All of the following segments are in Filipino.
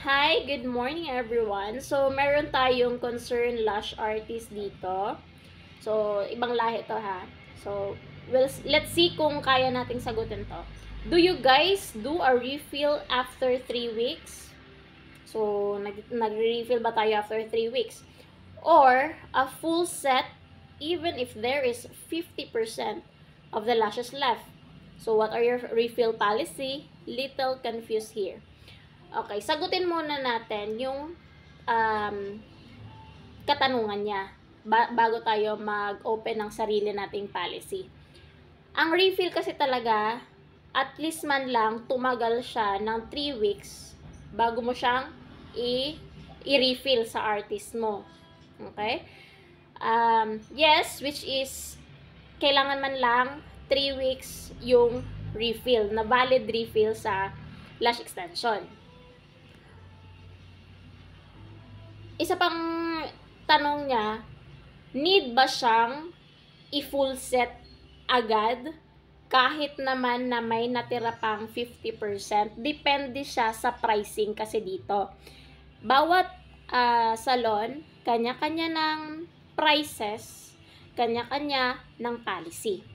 Hi, good morning everyone. So, meron tayong concern lash artist dito. So, ibang lahi to ha. So, let's see kung kaya nating sagutin to. Do you guys do a refill after 3 weeks? So, nag-refill ba tayo after 3 weeks? Or, a full set even if there is 50% of the lashes left? So, what are your refill policy? Little confused here. Okay, sagutin muna natin yung um, katanungan niya bago tayo mag-open ng sarili nating policy. Ang refill kasi talaga, at least man lang tumagal siya ng 3 weeks bago mo siyang i-refill sa artist mo. Okay? Yes, which is kailangan man lang 3 weeks yung refill, na valid refill sa lash extension. Isa pang tanong niya, need ba siyang i-full set agad kahit naman na may natira pang 50%? Depende siya sa pricing kasi dito. Bawat salon, kanya-kanya ng prices, kanya-kanya ng policy.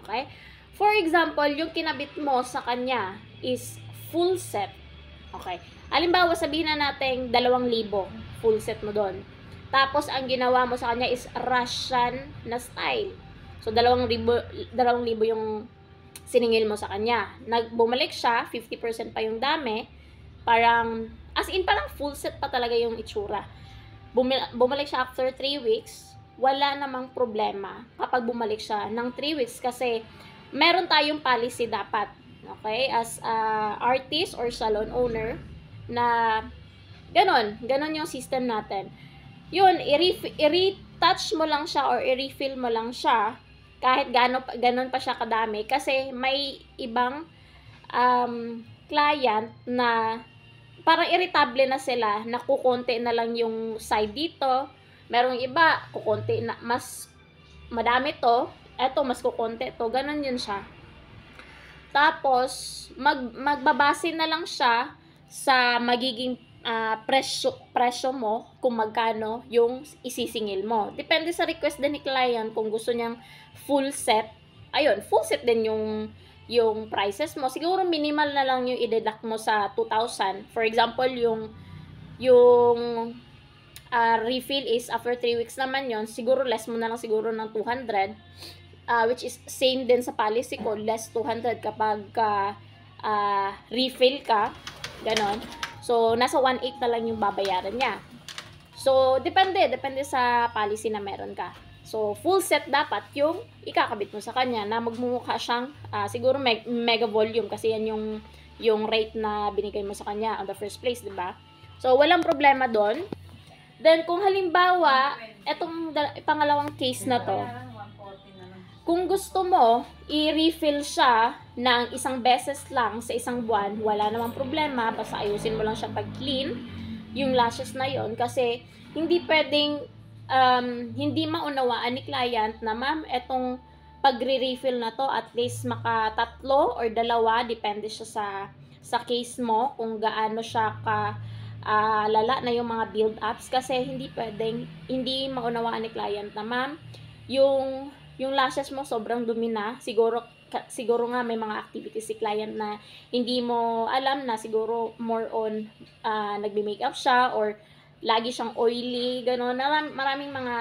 Okay? For example, yung kinabit mo sa kanya is full set. Okay. Halimbawa, sabihin na natin 2,000 full set mo doon. Tapos, ang ginawa mo sa kanya is Russian na style. So, 2,000 yung siningil mo sa kanya. Bumalik siya, 50% pa yung dami. Parang, as in, parang full set pa talaga yung itsura. Bumalik siya after 3 weeks, wala namang problema kapag bumalik siya ng 3 weeks kasi meron tayong policy dapat. Okay? As artist or salon owner na ganon yung system natin. Yun, i-retouch mo lang siya or i-refill mo lang siya kahit ganon pa siya kadami kasi may ibang client na parang irritable na sila na kukonti na lang yung side dito. Merong iba, kukonti na, mas madami to, eto mas kukonti to, ganon yun siya. Tapos, magbabase na lang siya sa magiging presyo mo kung magkano yung isisingil mo. Depende sa request din ni client kung gusto niyang full set. Ayun, full set din yung prices mo. Siguro minimal na lang yung i-deduct mo sa 2,000. For example, yung refill is after 3 weeks naman yon, siguro less mo na lang siguro ng 200. Which is same din sa policy ko, less 200 kapag refill ka, ganon. So, nasa 1.8 na lang yung babayaran niya. So, depende sa policy na meron ka. So, full set dapat yung ikakabit mo sa kanya na magmumukha siyang, siguro mega volume kasi yan yung rate na binigay mo sa kanya on the first place, diba? So, walang problema doon. Then, kung halimbawa, etong pangalawang case na to, kung gusto mo, i-refill siya ng isang beses lang sa isang buwan, wala namang problema, basta ayusin mo lang siya pag-clean, yung lashes na yon kasi hindi pwedeng, hindi maunawaan ni client na, ma'am, etong pagre-refill na to, at least maka-3 or 2, depende siya sa case mo, kung gaano siya lala na yung mga build-ups, kasi hindi pwedeng, hindi maunawaan ni client na, ma'am, yung lashes mo sobrang dumi na, siguro nga may mga activities si client na hindi mo alam na, siguro more on nagbe-makeup siya or lagi siyang oily, gano'n. Maraming mga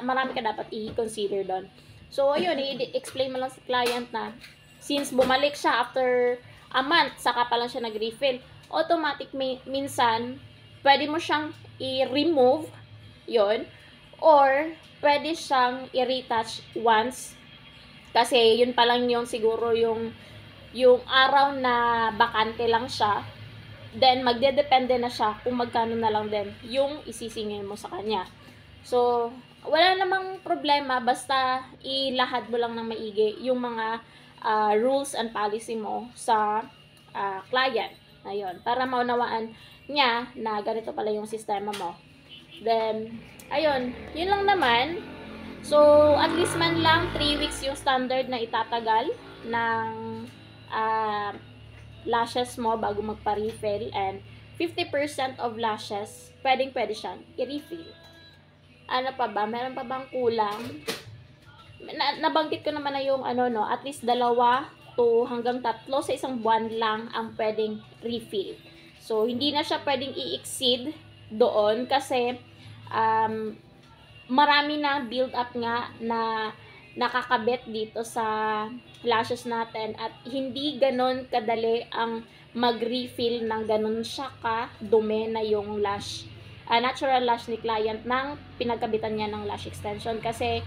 marami ka dapat i-consider doon. So ayun, i-explain mo lang sa client na since bumalik siya after a month, saka pa lang siya nag-refill, automatic minsan pwede mo siyang i-remove yon, or pwede siyang i-retouch once kasi yun pa lang yung siguro yung araw na bakante lang siya, then magdedepende na siya kung magkano na lang din yung isisingil mo sa kanya. So wala namang problema, basta ilahad mo lang ng maigi yung mga rules and policy mo sa client. Ayun, para maunawaan niya na ganito pala yung sistema mo. Then, ayun, yun lang naman. So, at least man lang 3 weeks yung standard na itatagal ng lashes mo bago magpa-refill, and 50% of lashes, pwede siyang i-refill. Ano pa ba? Meron pa bang kulang? Nabanggit ko naman na yung at least 2 to hanggang 3 sa isang buwan lang ang pwedeng refill. So, hindi na siya pwedeng i-exceed doon kasi marami na build up nga na nakakabit dito sa lashes natin at hindi ganon kadali ang mag-refill ng ganon siya ka-dumi na yung natural lash ni client nang pinagkabitan niya ng lash extension kasi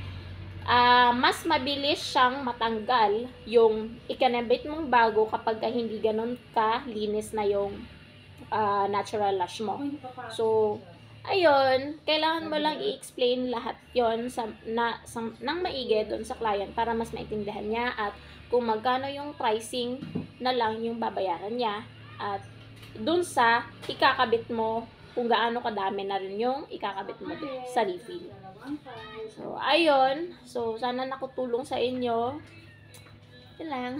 mas mabilis siyang matanggal yung ikinabit mong bago kapag hindi ganon ka-linis na yung natural lash mo. So, ayun, kailangan mo lang i-explain lahat yon nang maigi doon sa client para mas maintindihan niya at kung magkano yung pricing na lang yung babayaran niya at doon sa ikakabit mo kung gaano kadami na rin yung ikakabit mo sa refill. So, ayun. So, sana nakutulong sa inyo. Yun lang.